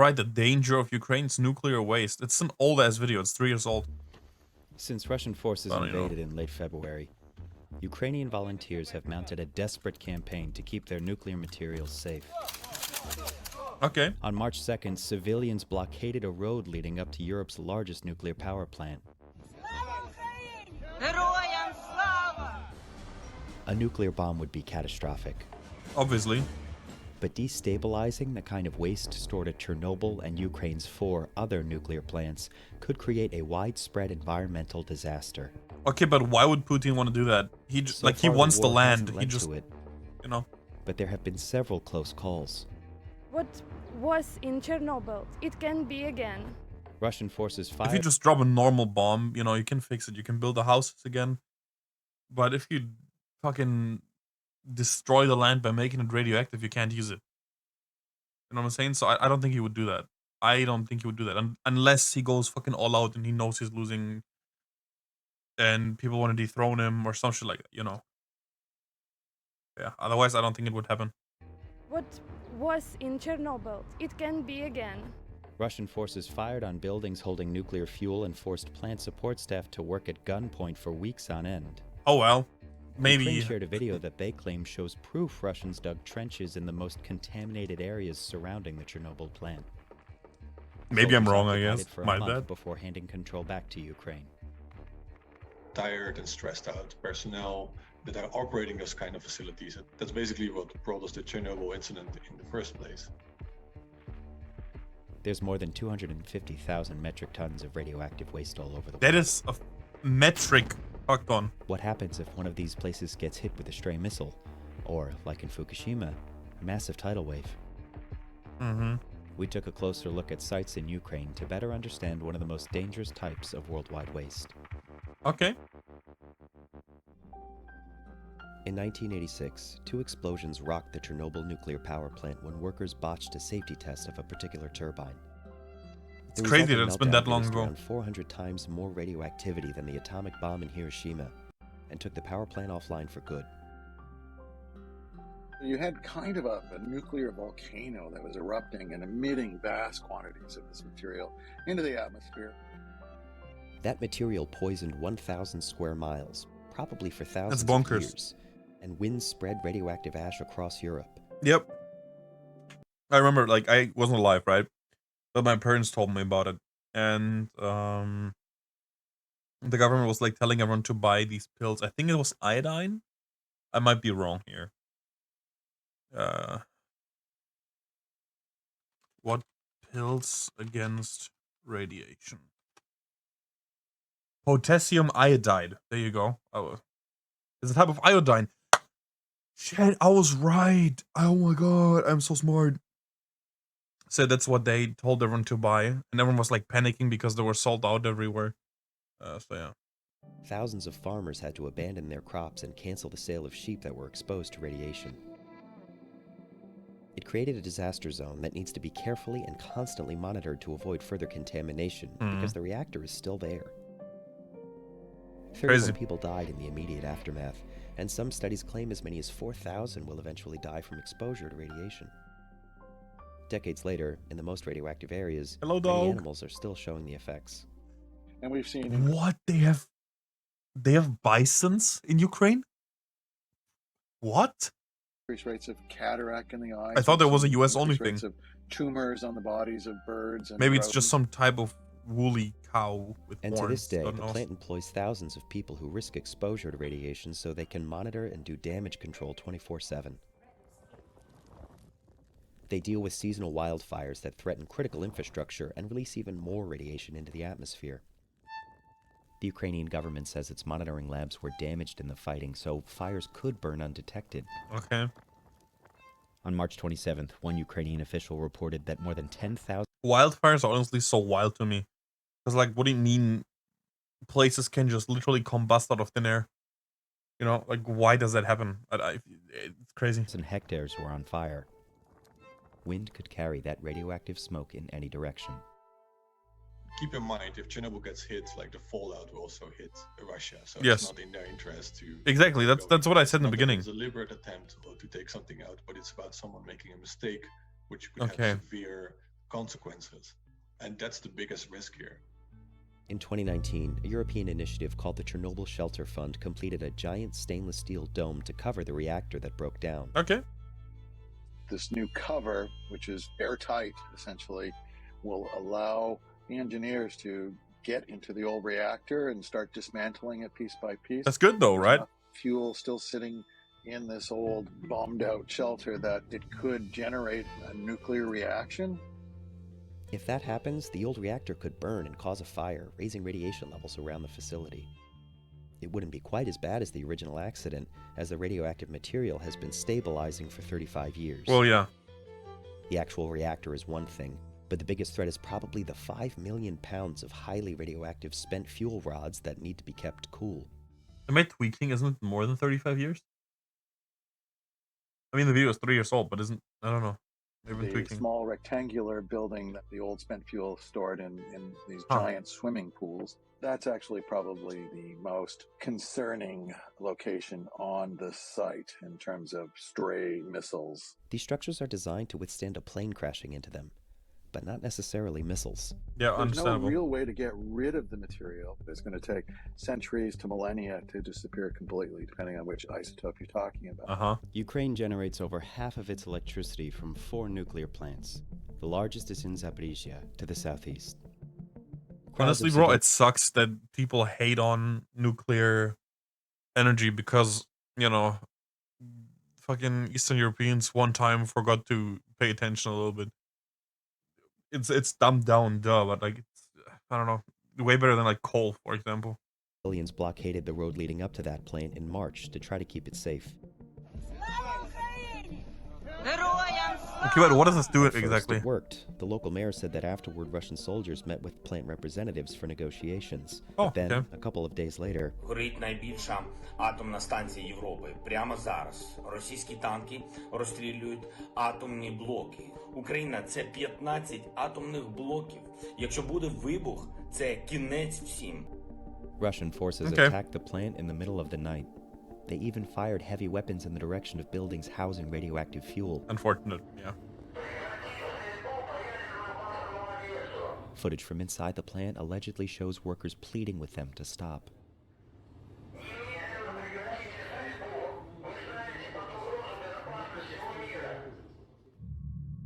Right, the danger of Ukraine's nuclear waste. It's an old-ass video. It's 3 years old. Since Russian forces I don't invaded in late February, Ukrainian volunteers have mounted a desperate campaign to keep their nuclear materials safe. Okay. On March 2nd, civilians blockaded a road leading up to Europe's largest nuclear power plant. A nuclear bomb would be catastrophic, Obviously. but destabilizing the kind of waste stored at Chernobyl and Ukraine's 4 other nuclear plants could create a widespread environmental disaster. Okay, but why would Putin want to do that? He just, So like, he far, wants the war land. hasn't He led just, to it, you know. but there have been several close calls. What was in Chernobyl, it can be again. Russian forces If you fired just drop a normal bomb, you know, you can fix it. You can build the houses again. But if you fucking destroy the land by making it radioactive, you can't use it. You know what I'm saying? So I don't think he would do that. I don't think he would do that. Unless he goes fucking all out and he knows he's losing and people want to dethrone him or some shit like that, you know. Yeah, otherwise I don't think it would happen. What was in Chernobyl, it can be again. Russian forces fired on buildings holding nuclear fuel and forced plant support staff to work at gunpoint for weeks on end. Oh well. Maybe. Ukraine shared a video that they claim shows proof Russians dug trenches in the most contaminated areas surrounding the Chernobyl plant. Maybe I'm Soldiers wrong, I occupied guess. it for a My month bad. before handing control back to Ukraine. Tired and stressed out personnel that are operating those kind of facilities. That's basically what brought us the Chernobyl incident in the first place. There's more than 250,000 metric tons of radioactive waste all over the world. That is a metric fucked on. What happens if one of these places gets hit with a stray missile? Or, like in Fukushima, a massive tidal wave? Mm-hmm. We took a closer look at sites in Ukraine to better understand one of the most dangerous types of worldwide waste. Okay. In 1986, 2 explosions rocked the Chernobyl nuclear power plant when workers botched a safety test of a particular turbine. It's crazy that it's been that long ago. Around 400 times more radioactivity than the atomic bomb in Hiroshima, and took the power plant offline for good. You had kind of a nuclear volcano that was erupting and emitting vast quantities of this material into the atmosphere. That material poisoned 1,000 square miles, probably for thousands That's bonkers. of years, and winds spread radioactive ash across Europe. Yep. I remember, like, I wasn't alive, right? But my parents told me about it. And the government was like telling everyone to buy these pills. I think it was iodine. I might be wrong here. What pills against radiation? Potassium iodide. There you go. Oh, it's a type of iodine. Shit, I was right. Oh my god, I'm so smart. So that's what they told everyone to buy, and everyone was like panicking because they were sold out everywhere. So yeah. Thousands of farmers had to abandon their crops and cancel the sale of sheep that were exposed to radiation. It created a disaster zone that needs to be carefully and constantly monitored to avoid further contamination because the reactor is still there. 31 people died in the immediate aftermath, and some studies claim as many as 4,000 will eventually die from exposure to radiation. Decades later, in the most radioactive areas, many animals are still showing the effects. And we've seen What? They have bisons in Ukraine? What? increased rates of cataract in the eyes. I thought there was a US only Increased thing. rates of tumors on the bodies of birds. And Maybe it's just rodents. some type of woolly cow with And horns. to this day, God the knows. plant employs thousands of people who risk exposure to radiation so they can monitor and do damage control 24/7. They deal with seasonal wildfires that threaten critical infrastructure and release even more radiation into the atmosphere. The Ukrainian government says its monitoring labs were damaged in the fighting, so fires could burn undetected. Okay. On March 27th, one Ukrainian official reported that more than 10,000 Wildfires are honestly so wild to me. Because, like, what do you mean places can just literally combust out of thin air? You know, like, why does that happen? It's crazy. hectares were on fire. Wind could carry that radioactive smoke in any direction. Keep in mind, if Chernobyl gets hit, like the fallout will also hit Russia. So Yes. it's not in their interest to. Exactly. That's what I said in the Not that beginning. It's a deliberate attempt to take something out, but it's about someone making a mistake, which could Okay. have severe consequences. And that's the biggest risk here. In 2019, a European initiative called the Chernobyl Shelter Fund completed a giant stainless steel dome to cover the reactor that broke down. Okay. This new cover, which is airtight essentially, will allow the engineers to get into the old reactor and start dismantling it piece by piece. That's good though, There's right? enough fuel still sitting in this old bombed out shelter that it could generate a nuclear reaction. If that happens, the old reactor could burn and cause a fire, raising radiation levels around the facility. It wouldn't be quite as bad as the original accident, as the radioactive material has been stabilizing for 35 years. Well, yeah. The actual reactor is one thing, but the biggest threat is probably the 5 million pounds of highly radioactive spent fuel rods that need to be kept cool. Am I tweaking? Isn't it more than 35 years? I mean, the video is 3 years old, but isn't... I don't know. Maybe I'm The tweaking. small rectangular building that the old spent fuel stored in these Huh. giant swimming pools, that's actually probably the most concerning location on the site in terms of stray missiles. These structures are designed to withstand a plane crashing into them, but not necessarily missiles. Yeah, There's no understandable. real way to get rid of the material. It's going to take centuries to millennia to disappear completely, depending on which isotope you're talking about. Uh-huh. Ukraine generates over half of its electricity from 4 nuclear plants. The largest is in Zaporizhia, to the southeast. Crowds Honestly, of bro, civil- it sucks that people hate on nuclear energy because, you know, fucking Eastern Europeans one time forgot to pay attention a little bit. It's dumbed down, duh, but like, it's, I don't know, way better than like coal, for example. Civilians blockaded the road leading up to that plant in March to try to keep it safe. Okay, wait, what does this do At first, exactly? it worked. The local mayor said that afterward Russian soldiers met with plant representatives for negotiations. Oh, But then, okay. a couple of days later, Горить найбільша атомна станція Європи. Прямо зараз російські танки розстрілюють атомні блоки. Україна – це 15 атомних блоків. Якщо буде вибух, це кінець всім. Russian forces Okay. attacked the plant in the middle of the night. They even fired heavy weapons in the direction of buildings housing radioactive fuel. Unfortunate, yeah. Footage from inside the plant allegedly shows workers pleading with them to stop.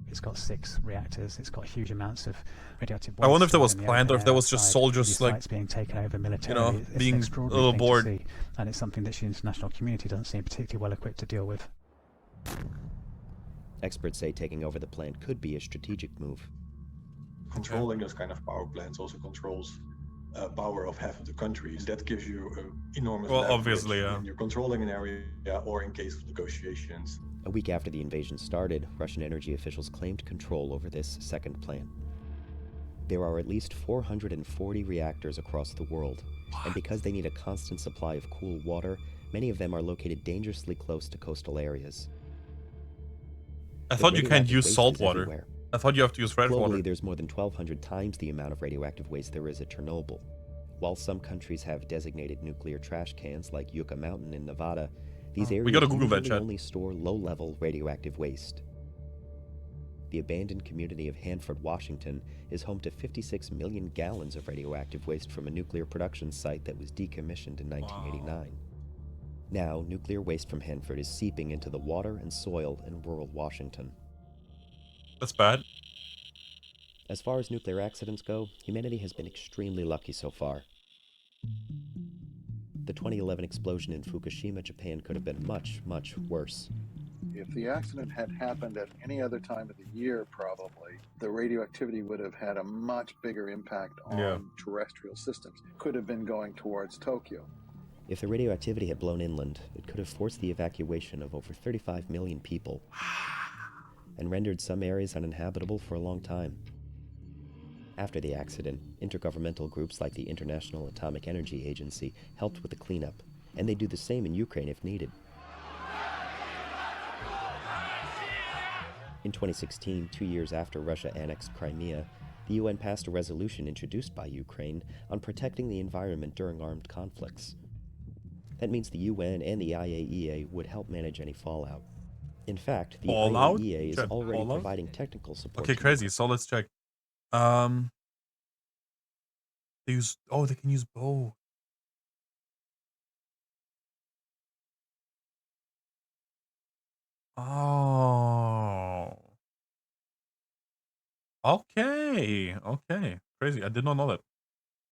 It's got 6 reactors. It's got huge amounts of radioactive waste. I wonder if that was stored in the planned or if that was just outside. soldiers, These like, sites being taken over militarily. It's being an a extraordinary little thing bored. to see, and it's something that the international community doesn't seem particularly well equipped to deal with. Experts say taking over the plant could be a strategic move. Controlling those kind of power plants also controls power of half of the countries. That gives you enormous Well, leverage obviously, yeah. when you're controlling an area or in case of negotiations. A week after the invasion started, Russian energy officials claimed control over this second plant. There are at least 440 reactors across the world, and because they need a constant supply of cool water, many of them are located dangerously close to coastal areas. I The thought you can't radioactive use waste salt is water. everywhere. I thought you have to use fresh water. Globally, there's more than 1,200 times the amount of radioactive waste there is at Chernobyl. While some countries have designated nuclear trash cans like Yucca Mountain in Nevada, these Oh, we areas gotta Google that, usually chat. only store low-level radioactive waste. The abandoned community of Hanford, Washington, is home to 56 million gallons of radioactive waste from a nuclear production site that was decommissioned in 1989. Now, nuclear waste from Hanford is seeping into the water and soil in rural Washington. That's bad. As far as nuclear accidents go, humanity has been extremely lucky so far. The 2011 explosion in Fukushima, Japan could have been much, much worse. If the accident had happened at any other time of the year, probably, the radioactivity would have had a much bigger impact on Yeah. terrestrial systems. Could have been going towards Tokyo. If the radioactivity had blown inland, it could have forced the evacuation of over 35 million people and rendered some areas uninhabitable for a long time. After the accident, intergovernmental groups like the International Atomic Energy Agency helped with the cleanup, and they do the same in Ukraine if needed. In 2016, 2 years after Russia annexed Crimea, the UN passed a resolution introduced by Ukraine on protecting the environment during armed conflicts. That means the UN and the IAEA would help manage any fallout. In fact, the Fallout? IAEA is Chat, already Fallout? providing technical support. Okay, to crazy. So let's check. They use. Oh, they can use both. Oh. Okay. Okay. Crazy. I did not know that.